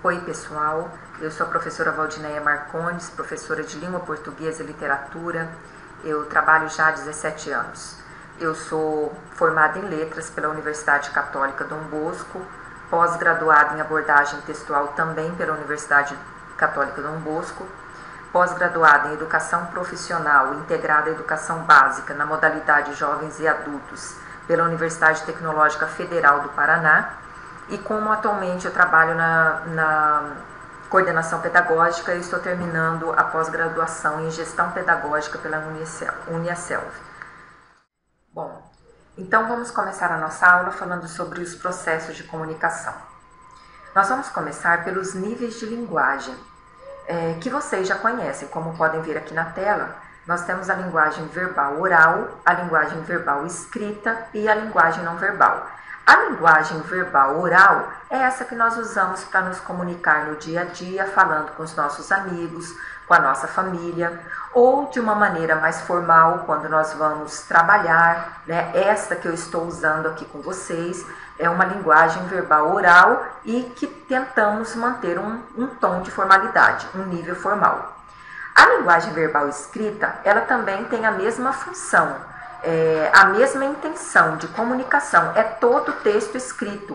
Oi pessoal, eu sou a professora Valdineia Marcondes, professora de Língua Portuguesa e Literatura. Eu trabalho já há 17 anos. Eu sou formada em Letras pela Universidade Católica Dom Bosco, pós-graduada em Abordagem Textual também pela Universidade Católica Dom Bosco, pós-graduada em Educação Profissional integrada à Educação Básica na modalidade Jovens e Adultos pela Universidade Tecnológica Federal do Paraná. E como atualmente eu trabalho na coordenação pedagógica, eu estou terminando a pós-graduação em gestão pedagógica pela Uniaselv. Bom, então vamos começar a nossa aula falando sobre os processos de comunicação. Nós vamos começar pelos níveis de linguagem, que vocês já conhecem, como podem ver aqui na tela. Nós temos a linguagem verbal oral, a linguagem verbal escrita e a linguagem não verbal. A linguagem verbal oral é essa que nós usamos para nos comunicar no dia a dia, falando com os nossos amigos, com a nossa família, ou de uma maneira mais formal, quando nós vamos trabalhar, né? Esta que eu estou usando aqui com vocês é uma linguagem verbal oral e que tentamos manter um tom de formalidade, um nível formal. A linguagem verbal escrita, ela também tem a mesma função, a mesma intenção de comunicação, é todo texto escrito.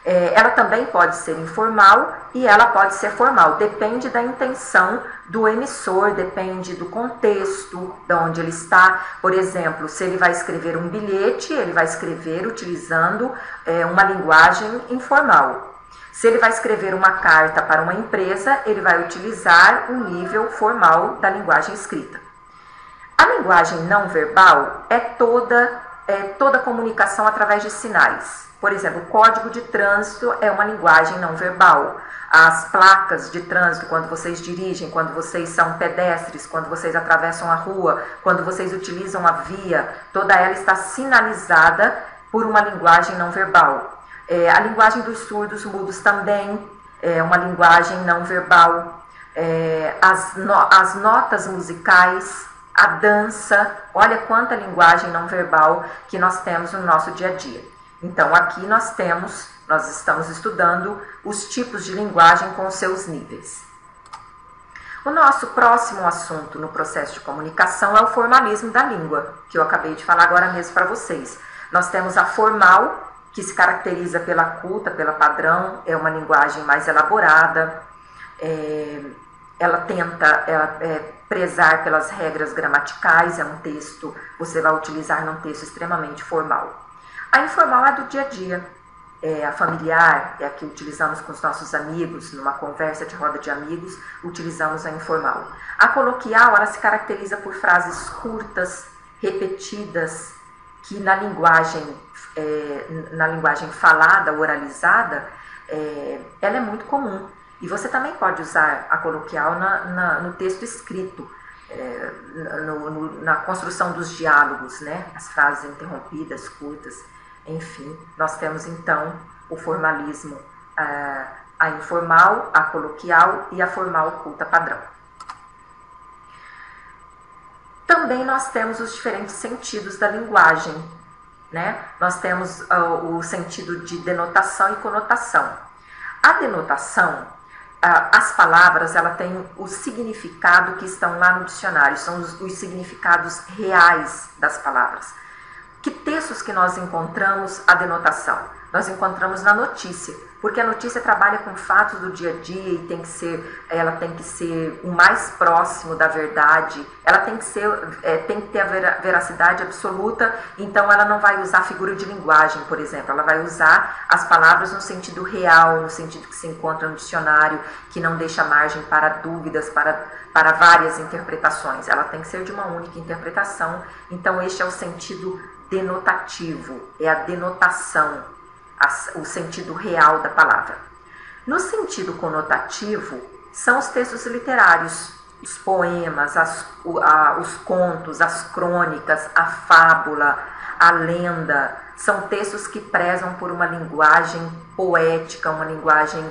Ela também pode ser informal e ela pode ser formal, depende da intenção do emissor, depende do contexto, de onde ele está. Por exemplo, se ele vai escrever um bilhete, ele vai escrever utilizando uma linguagem informal. Se ele vai escrever uma carta para uma empresa, ele vai utilizar um nível formal da linguagem escrita. A linguagem não verbal é toda comunicação através de sinais. Por exemplo, o código de trânsito é uma linguagem não verbal. As placas de trânsito, quando vocês dirigem, quando vocês são pedestres, quando vocês atravessam a rua, quando vocês utilizam a via, toda ela está sinalizada por uma linguagem não verbal. A linguagem dos surdos mudos também é uma linguagem não verbal. As notas musicais, a dança, olha quanta linguagem não verbal que nós temos no nosso dia a dia. Então aqui nós estamos estudando os tipos de linguagem com os seus níveis. O nosso próximo assunto no processo de comunicação é o formalismo da língua, que eu acabei de falar agora mesmo para vocês. Nós temos a formal, que se caracteriza pela culta, pela padrão, é uma linguagem mais elaborada, ela tenta prezar pelas regras gramaticais, é um texto, você vai utilizar num texto extremamente formal. A informal é a do dia a dia, a familiar, é a que utilizamos com os nossos amigos, numa conversa de roda de amigos, utilizamos a informal. A coloquial, ela se caracteriza por frases curtas, repetidas, que na linguagem falada, oralizada, ela é muito comum. E você também pode usar a coloquial no texto escrito, na construção dos diálogos, né? As frases interrompidas, curtas, enfim. Nós temos então o formalismo, a informal, a coloquial e a formal culta padrão. Também nós temos os diferentes sentidos da linguagem, né? Nós temos o sentido de denotação e conotação. A denotação, as palavras, ela tem o significado que estão lá no dicionário, são os significados reais das palavras. Que textos que nós encontramos a denotação? Nós encontramos na notícia, porque a notícia trabalha com fatos do dia a dia e ela tem que ser o mais próximo da verdade, ela tem que ter a veracidade absoluta, então ela não vai usar figura de linguagem, por exemplo, ela vai usar as palavras no sentido real, no sentido que se encontra no dicionário, que não deixa margem para dúvidas, para várias interpretações, ela tem que ser de uma única interpretação, então este é o sentido denotativo, é a denotação, o sentido real da palavra. No sentido conotativo, são os textos literários, os poemas, os contos, as crônicas, a fábula, a lenda. São textos que prezam por uma linguagem poética, uma linguagem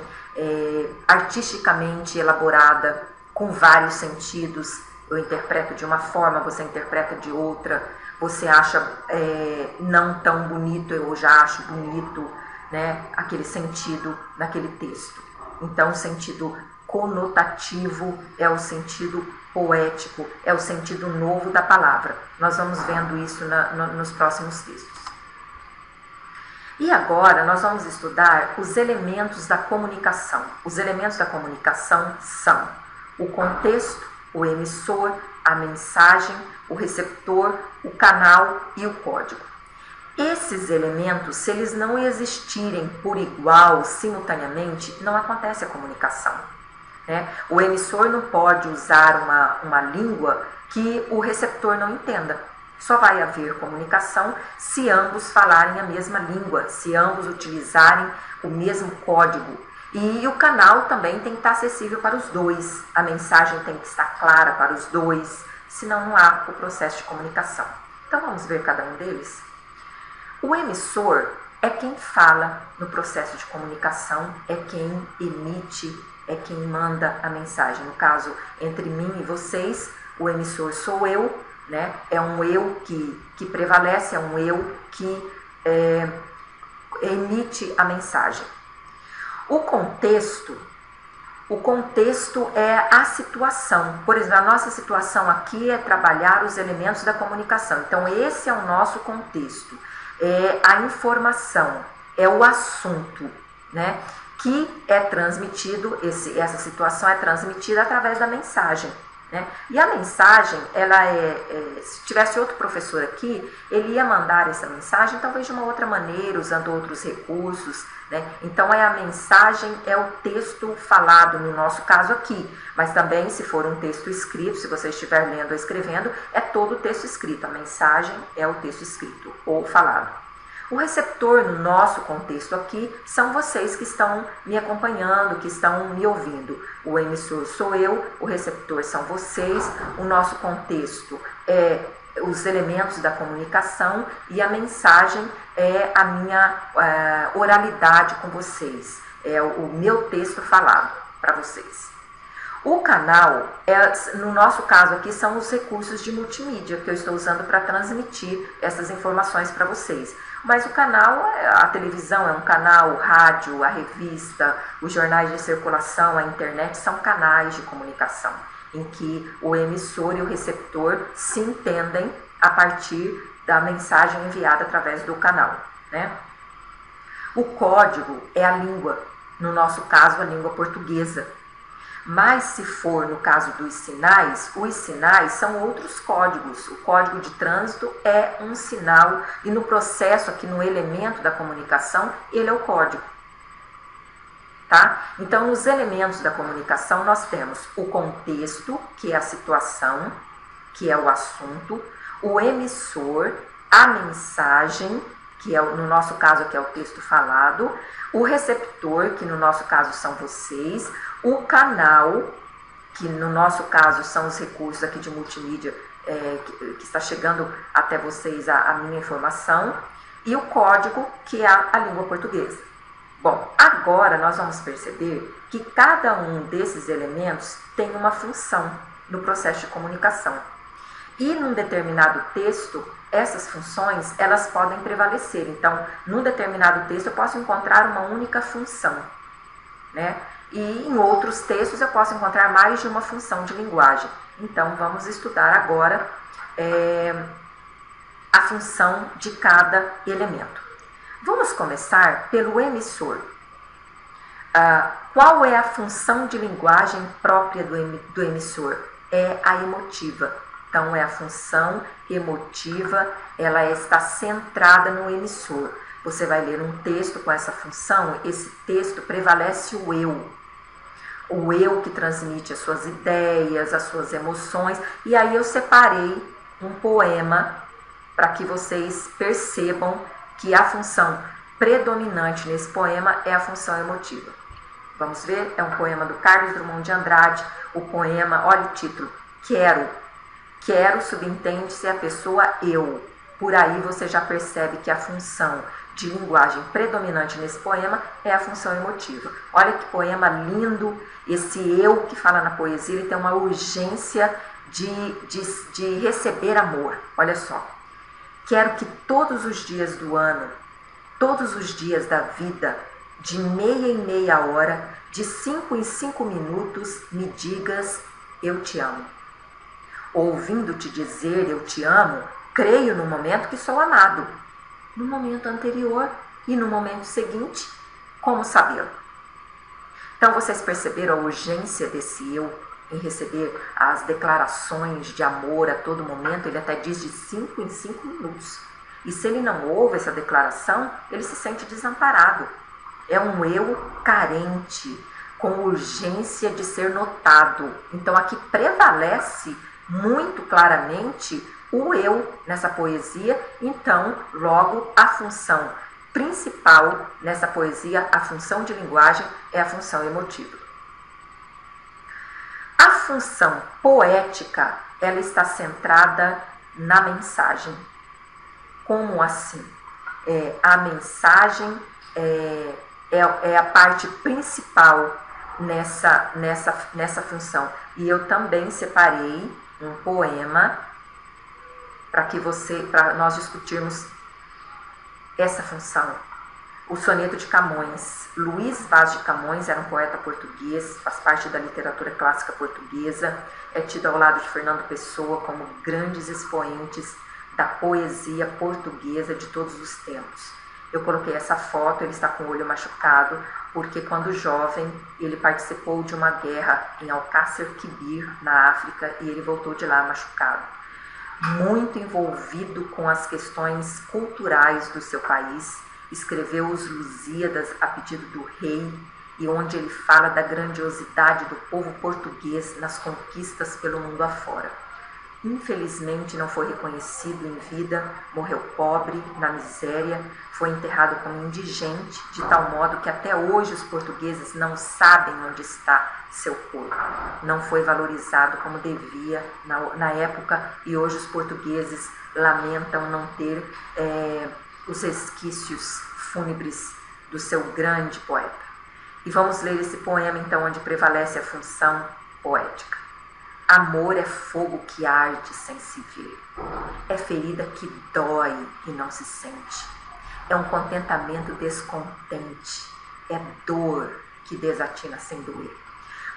artisticamente elaborada, com vários sentidos. Eu interpreto de uma forma, você interpreta de outra. Você acha não tão bonito, eu já acho bonito, né, aquele sentido naquele texto. Então, o sentido conotativo é o sentido poético, é o sentido novo da palavra. Nós vamos vendo isso nos próximos textos. E agora nós vamos estudar os elementos da comunicação. Os elementos da comunicação são o contexto, o emissor, a mensagem, o receptor, o canal e o código. Esses elementos, se eles não existirem por igual, simultaneamente, não acontece a comunicação, né? O emissor não pode usar uma língua que o receptor não entenda. Só vai haver comunicação se ambos falarem a mesma língua, se ambos utilizarem o mesmo código. E o canal também tem que estar acessível para os dois, a mensagem tem que estar clara para os dois, senão não há o processo de comunicação. Então vamos ver cada um deles? O emissor é quem fala no processo de comunicação, é quem emite, é quem manda a mensagem. No caso, entre mim e vocês, o emissor sou eu, né? É um eu que prevalece, é um eu que emite a mensagem. O contexto é a situação. Por exemplo, a nossa situação aqui é trabalhar os elementos da comunicação. Então, esse é o nosso contexto. É a informação, é o assunto, né? Que é transmitido, essa situação é transmitida através da mensagem, né? E a mensagem, se tivesse outro professor aqui, ele ia mandar essa mensagem talvez de uma outra maneira, usando outros recursos, né? Então a mensagem é o texto falado, no nosso caso aqui, mas também se for um texto escrito, se você estiver lendo ou escrevendo, é todo o texto escrito, a mensagem é o texto escrito ou falado. O receptor, no nosso contexto aqui, são vocês que estão me acompanhando, que estão me ouvindo. O emissor sou eu, o receptor são vocês, o nosso contexto é os elementos da comunicação e a mensagem é a minha oralidade com vocês, é o meu texto falado para vocês. O canal, no nosso caso aqui, são os recursos de multimídia que eu estou usando para transmitir essas informações para vocês. Mas o canal, a televisão é um canal, o rádio, a revista, os jornais de circulação, a internet são canais de comunicação, em que o emissor e o receptor se entendem a partir da mensagem enviada através do canal, né? O código é a língua, no nosso caso a língua portuguesa. Mas se for no caso dos sinais, os sinais são outros códigos. O código de trânsito é um sinal e no processo aqui, no elemento da comunicação, ele é o código. Tá? Então, nos elementos da comunicação, nós temos o contexto, que é a situação, que é o assunto, o emissor, a mensagem, que é, no nosso caso aqui é o texto falado, o receptor, que no nosso caso são vocês, o canal, que no nosso caso são os recursos aqui de multimídia que está chegando até vocês a minha informação, e o código, que é a língua portuguesa. Bom, agora nós vamos perceber que cada um desses elementos tem uma função no processo de comunicação. E num determinado texto, essas funções, elas podem prevalecer. Então, num determinado texto eu posso encontrar uma única função, né? E em outros textos eu posso encontrar mais de uma função de linguagem. Então, vamos estudar agora a função de cada elemento. Vamos começar pelo emissor. Qual é a função de linguagem própria do emissor? É a emotiva. Então, é a função emotiva, ela está centrada no emissor. Você vai ler um texto com essa função, esse texto prevalece o eu que transmite as suas ideias, as suas emoções. E aí eu separei um poema para que vocês percebam que a função predominante nesse poema é a função emotiva. Vamos ver? É um poema do Carlos Drummond de Andrade. O poema, olha o título, Quero subentende-se a pessoa eu. Por aí você já percebe que a função de linguagem predominante nesse poema é a função emotiva. Olha que poema lindo, esse eu que fala na poesia, ele tem uma urgência de receber amor. Olha só, quero que todos os dias do ano, todos os dias da vida, de meia em meia hora, de 5 em 5 minutos, me digas, eu te amo. Ouvindo-te dizer, eu te amo, creio no momento que sou amado. No momento anterior e no momento seguinte, como sabê-lo? Então, vocês perceberam a urgência desse eu em receber as declarações de amor a todo momento? Ele até diz de 5 em 5 minutos. E se ele não ouve essa declaração, ele se sente desamparado. É um eu carente, com urgência de ser notado. Então, aqui prevalece muito claramente o eu nessa poesia. Então, logo, a função principal nessa poesia, a função de linguagem, é a função emotiva. A função poética, ela está centrada na mensagem. Como assim? A mensagem é a parte principal nessa função. E eu também separei um poema para nós discutirmos essa função. O Soneto de Camões. Luís Vaz de Camões era um poeta português, faz parte da literatura clássica portuguesa, é tido ao lado de Fernando Pessoa como grandes expoentes da poesia portuguesa de todos os tempos. Eu coloquei essa foto, ele está com o olho machucado, porque quando jovem ele participou de uma guerra em Alcácer Quibir, na África, e ele voltou de lá machucado. Muito envolvido com as questões culturais do seu país, escreveu os Lusíadas a pedido do rei, e onde ele fala da grandiosidade do povo português nas conquistas pelo mundo afora. Infelizmente não foi reconhecido em vida, morreu pobre, na miséria, foi enterrado como indigente, de tal modo que até hoje os portugueses não sabem onde está seu corpo. Não foi valorizado como devia na época, e hoje os portugueses lamentam não ter os resquícios fúnebres do seu grande poeta. E vamos ler esse poema então, onde prevalece a função poética. Amor é fogo que arde sem se ver, é ferida que dói e não se sente, é um contentamento descontente, é dor que desatina sem doer.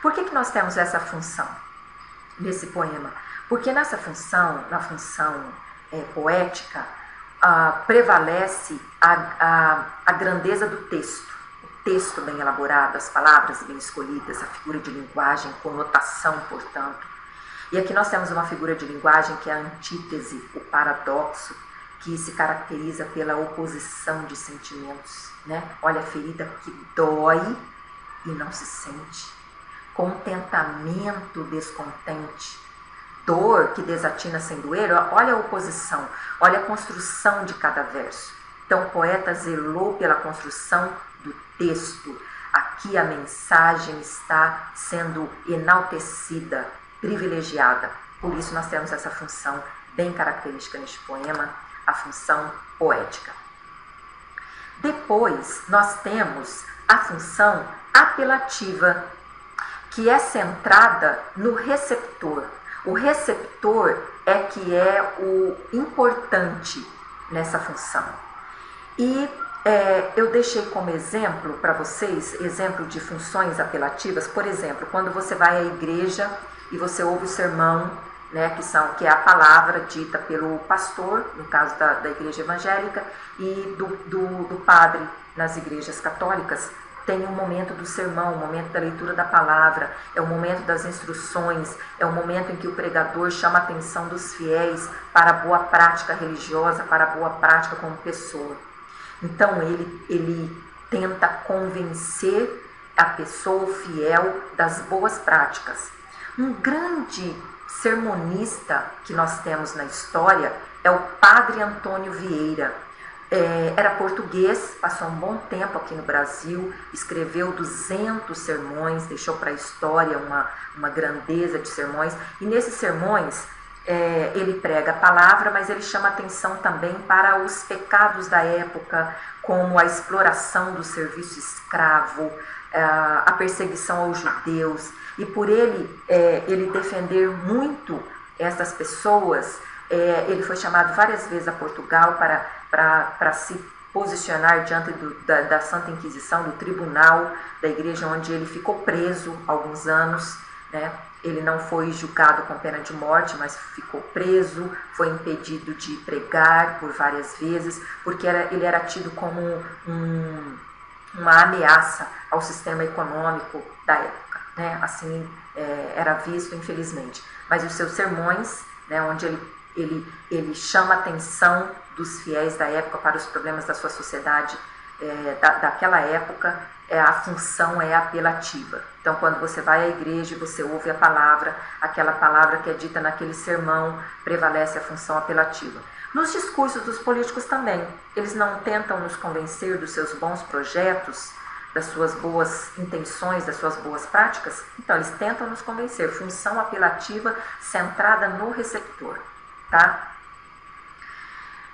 Por que nós temos essa função nesse poema? Porque nessa função, na função poética, prevalece a grandeza do texto. O texto bem elaborado, as palavras bem escolhidas, a figura de linguagem, conotação, portanto. E aqui nós temos uma figura de linguagem que é a antítese, o paradoxo, que se caracteriza pela oposição de sentimentos, né? Olha, a ferida que dói e não se sente, contentamento descontente, dor que desatina sem doer. Olha a oposição, olha a construção de cada verso. Então o poeta zelou pela construção do texto. Aqui a mensagem está sendo enaltecida, privilegiada. Por isso nós temos essa função bem característica neste poema, a função poética. Depois nós temos a função apelativa, que é centrada no receptor. O receptor é que é o importante nessa função. E eu deixei como exemplo para vocês, exemplo de funções apelativas, por exemplo, quando você vai à igreja e você ouve o sermão, né, que é a palavra dita pelo pastor, no caso da igreja evangélica, e do padre nas igrejas católicas. Tem um momento do sermão, o momento da leitura da palavra, é o momento das instruções, é o momento em que o pregador chama a atenção dos fiéis para a boa prática religiosa, para a boa prática como pessoa. Então ele tenta convencer a pessoa fiel das boas práticas. Um grande sermonista que nós temos na história é o Padre Antônio Vieira. Era português, passou um bom tempo aqui no Brasil, escreveu 200 sermões, deixou para a história uma grandeza de sermões. E nesses sermões ele prega a palavra, mas ele chama atenção também para os pecados da época, como a exploração do serviço escravo, a perseguição aos judeus. E por ele defender muito essas pessoas, ele foi chamado várias vezes a Portugal para se posicionar diante da Santa Inquisição, do tribunal da igreja, onde ele ficou preso alguns anos, né? Ele não foi julgado com pena de morte, mas ficou preso, foi impedido de pregar por várias vezes, porque ele era tido como uma ameaça ao sistema econômico da época, né? Assim era visto, infelizmente. Mas os seus sermões, né, onde ele chama a atenção dos fiéis da época para os problemas da sua sociedade, daquela época, a função é apelativa. Então, quando você vai à igreja e você ouve a palavra, aquela palavra que é dita naquele sermão, prevalece a função apelativa. Nos discursos dos políticos também, eles não tentam nos convencer dos seus bons projetos, das suas boas intenções, das suas boas práticas. Então, eles tentam nos convencer, função apelativa centrada no receptor, tá?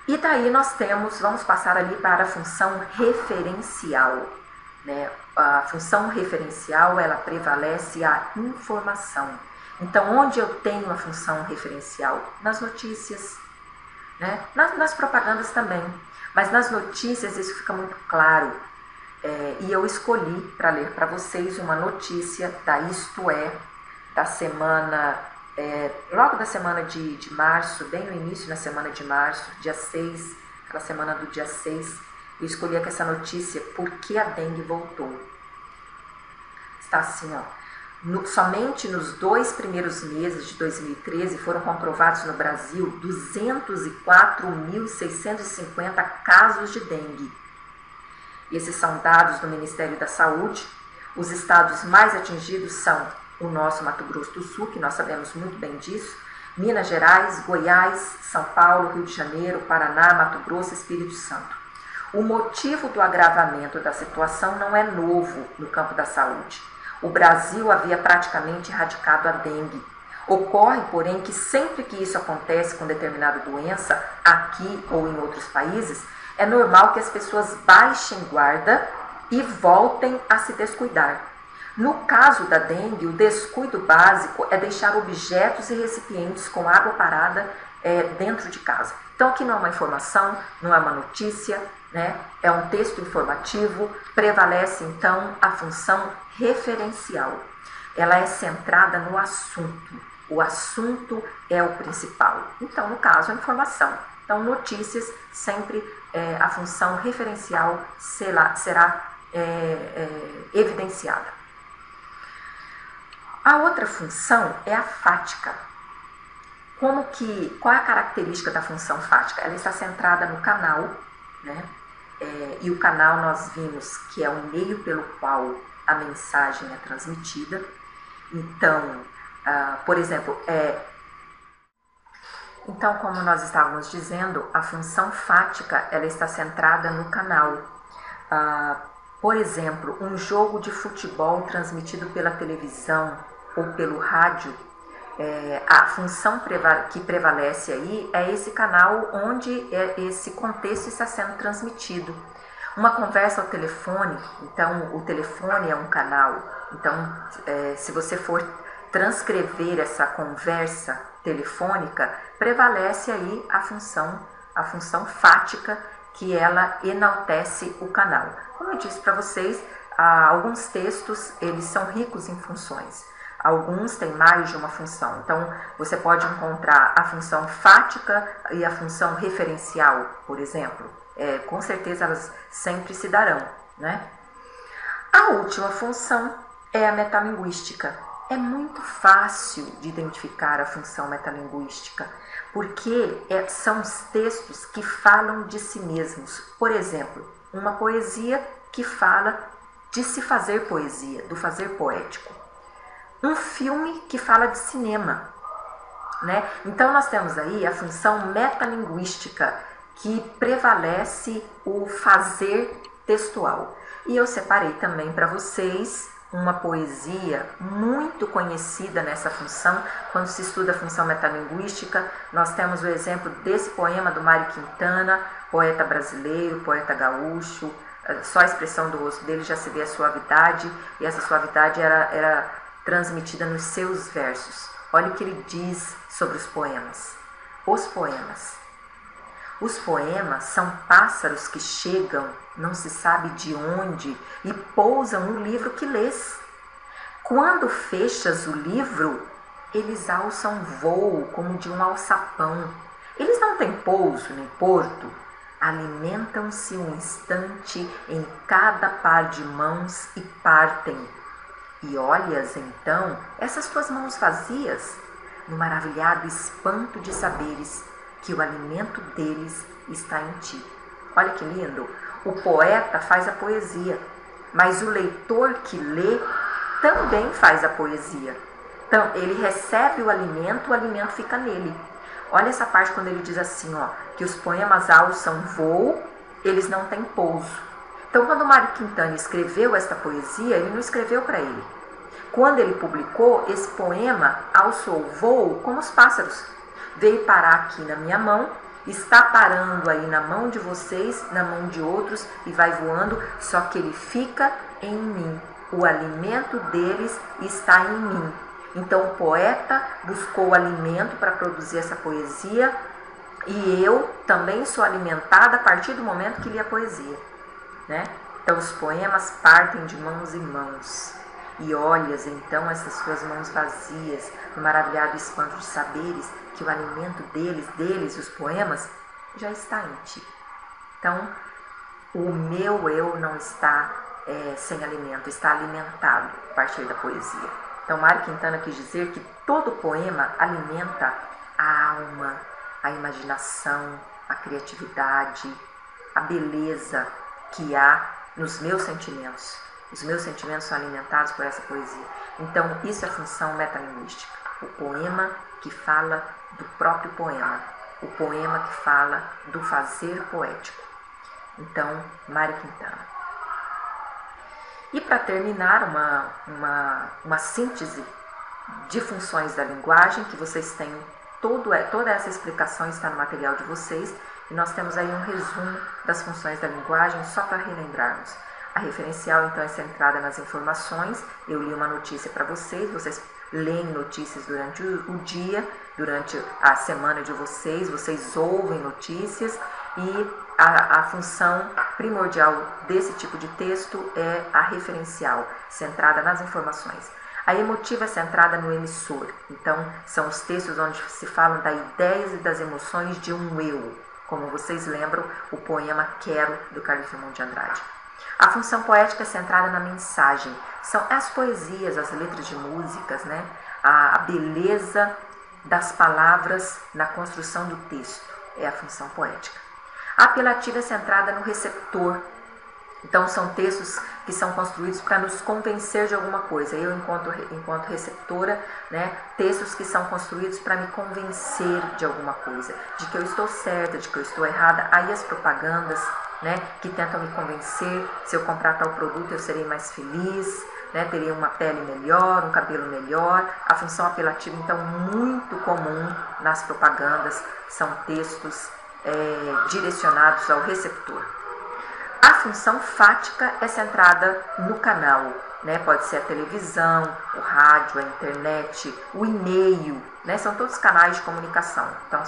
E daí nós vamos passar ali para a função referencial, né? A função referencial, ela prevalece a informação. Então, onde eu tenho a função referencial? Nas notícias, né? Nas propagandas também, mas nas notícias isso fica muito claro. E eu escolhi para ler para vocês uma notícia da Isto É, da semana, logo da semana de março, bem no início da semana de março, dia 6, aquela semana do dia 6, eu escolhi aqui essa notícia, Por que a dengue voltou? Está assim, ó. Somente nos 2 primeiros meses de 2013 foram comprovados no Brasil 204.650 casos de dengue. E esses são dados do Ministério da Saúde. Os estados mais atingidos são o nosso Mato Grosso do Sul, que nós sabemos muito bem disso, Minas Gerais, Goiás, São Paulo, Rio de Janeiro, Paraná, Mato Grosso e Espírito Santo. O motivo do agravamento da situação não é novo no campo da saúde. O Brasil havia praticamente erradicado a dengue. Ocorre, porém, que sempre que isso acontece com determinada doença, aqui ou em outros países, é normal que as pessoas baixem guarda e voltem a se descuidar. No caso da dengue, o descuido básico é deixar objetos e recipientes com água parada dentro de casa. Então aqui não é uma informação, não é uma notícia, né? É um texto informativo, prevalece então a função referencial. Ela é centrada no assunto, o assunto é o principal. Então, no caso, a informação. Então, notícias, sempre a função referencial será evidenciada. A outra função é a fática. Qual é a característica da função fática? Ela está centrada no canal, né? E o canal nós vimos que é o meio pelo qual a mensagem é transmitida. Então, por exemplo, então, como nós estávamos dizendo, a função fática ela está centrada no canal. Por exemplo, um jogo de futebol transmitido pela televisão ou pelo rádio, a função que prevalece aí é esse canal onde esse contexto está sendo transmitido. Uma conversa ao telefone, então o telefone é um canal. Então, se você for transcrever essa conversa telefônica, prevalece aí a função fática, que ela enaltece o canal. Como eu disse para vocês, alguns textos eles são ricos em funções. Alguns têm mais de uma função. Então, você pode encontrar a função fática e a função referencial, por exemplo. Com certeza elas sempre se darão, né? A última função é a metalinguística. É muito fácil de identificar a função metalinguística, porque são os textos que falam de si mesmos. Por exemplo, uma poesia que fala de se fazer poesia, do fazer poético. Um filme que fala de cinema, né? Então nós temos aí a função metalinguística, que prevalece o fazer textual. E eu separei também para vocês uma poesia muito conhecida nessa função. Quando se estuda a função metalinguística, nós temos o exemplo desse poema do Mário Quintana, poeta brasileiro, poeta gaúcho. Só a expressão do rosto dele já se vê a suavidade, e essa suavidade era transmitida nos seus versos. Olha o que ele diz sobre os poemas. Os poemas. Os poemas são pássaros que chegam, não se sabe de onde, e pousam no livro que lês. Quando fechas o livro, eles alçam voo como de um alçapão. Eles não têm pouso nem porto, alimentam-se um instante em cada par de mãos e partem. E olhas então essas tuas mãos vazias, no maravilhado espanto de saberes que o alimento deles está em ti. Olha que lindo! O poeta faz a poesia, mas o leitor que lê também faz a poesia. Então, ele recebe o alimento fica nele. Olha essa parte quando ele diz assim, ó, que os poemas alçam voo, eles não têm pouso. Então, quando Mário Quintana escreveu esta poesia, ele não escreveu para ele. Quando ele publicou, esse poema alçou voo como os pássaros. Veio parar aqui na minha mão, está parando aí na mão de vocês, na mão de outros e vai voando, só que ele fica em mim. O alimento deles está em mim. Então o poeta buscou alimento para produzir essa poesia e eu também sou alimentada a partir do momento que li a poesia, né? Então os poemas partem de mãos em mãos. E olhas então essas suas mãos vazias, no maravilhado espanto de saberes que o alimento deles, os poemas, já está em ti. Então, o meu eu não está sem alimento, está alimentado a partir da poesia. Então, Mário Quintana quis dizer que todo poema alimenta a alma, a imaginação, a criatividade, a beleza que há nos meus sentimentos. Os meus sentimentos são alimentados por essa poesia. Então, isso é a função metalinguística. O poema que fala do próprio poema. O poema que fala do fazer poético. Então, Mário Quintana. E para terminar, uma síntese de funções da linguagem, que vocês têm toda essa explicação está no material de vocês, e nós temos aí um resumo das funções da linguagem, só para relembrarmos. A referencial, então, é centrada nas informações. Eu li uma notícia para vocês leem notícias durante o dia, durante a semana de vocês ouvem notícias, e a função primordial desse tipo de texto é a referencial, centrada nas informações. A emotiva é centrada no emissor, então são os textos onde se falam das ideias e das emoções de um eu, como vocês lembram, o poema Quero, do Carlos Drummond de Andrade. A função poética é centrada na mensagem, são as poesias, as letras de músicas, né? A beleza das palavras na construção do texto, é a função poética. A apelativa é centrada no receptor, então são textos que são construídos para nos convencer de alguma coisa. Eu, enquanto receptora, né, textos que são construídos para me convencer de alguma coisa, de que eu estou certa, de que eu estou errada. Aí as propagandas, né, que tentam me convencer, se eu comprar tal produto eu serei mais feliz, né, terei uma pele melhor, um cabelo melhor. A função apelativa, então, muito comum nas propagandas, são textos direcionados ao receptor. A função fática é centrada no canal, né? Pode ser a televisão, o rádio, a internet, o e-mail, né? São todos canais de comunicação. Então,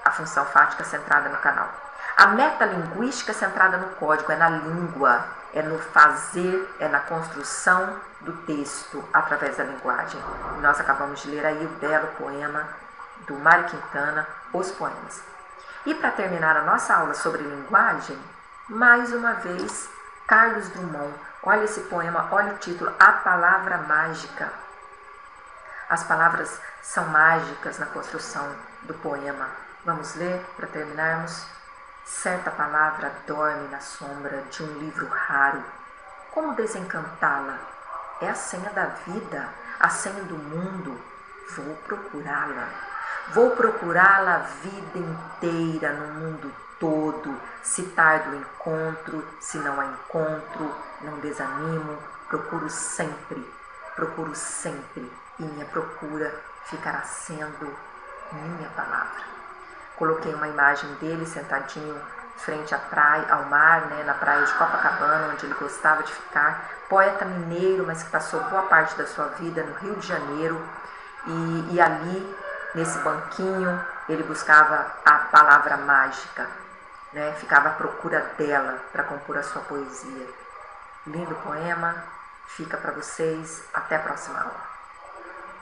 a função fática é centrada no canal. A metalinguística é centrada no código, é na língua, é no fazer, é na construção do texto através da linguagem. Nós acabamos de ler aí o belo poema do Mário Quintana, Os Poemas. E para terminar a nossa aula sobre linguagem, mais uma vez, Carlos Drummond. Olha esse poema, olha o título, A Palavra Mágica. As palavras são mágicas na construção do poema. Vamos ler para terminarmos? Certa palavra dorme na sombra de um livro raro. Como desencantá-la? É a senha da vida, a senha do mundo. Vou procurá-la. Vou procurá-la a vida inteira no mundo todo. Se tardo encontro, se não há encontro, não desanimo. Procuro sempre, e minha procura ficará sendo minha palavra. Coloquei uma imagem dele sentadinho frente à praia, ao mar, né, na praia de Copacabana, onde ele gostava de ficar. Poeta mineiro, mas que passou boa parte da sua vida no Rio de Janeiro. E ali, nesse banquinho, ele buscava a palavra mágica, né? Ficava à procura dela para compor a sua poesia. Lindo poema, fica para vocês, até a próxima aula.